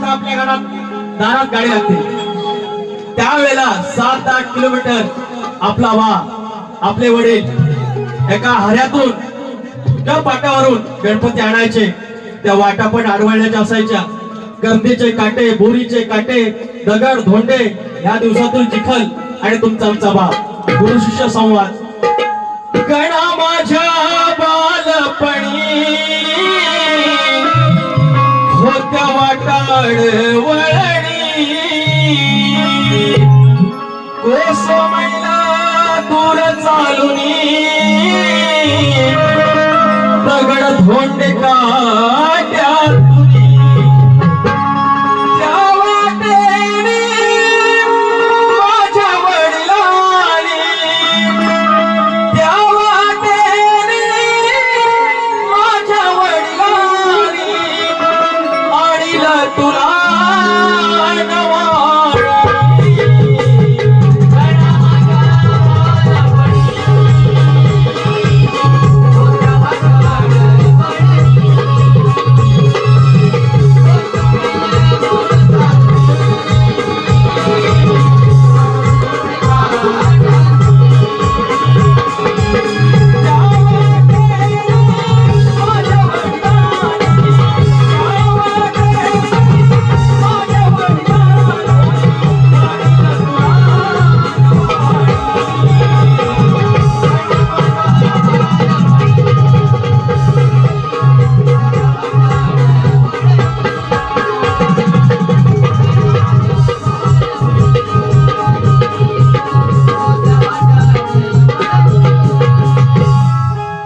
वाजता आपल्या घरात दारात गाडी लागते, त्यावेळेला 7-8 किलोमीटर आपला आपले वडील एका हऱ्यातून त्या पाटावरून गणपती आणायचे. त्या वाटा पण अडवळण्याच्या असायच्या. गर्दीचे काटे, बोरीचे काटे, दगड धोंडे, या दिवसातून चिखल आणि तुमचा आमचा बाप गुरु शिष्य संवाद. गणा माझ्या बालपणी होत्या वाटाड वळणी, कोस मैला दूर चालुनी दगड धोंडे का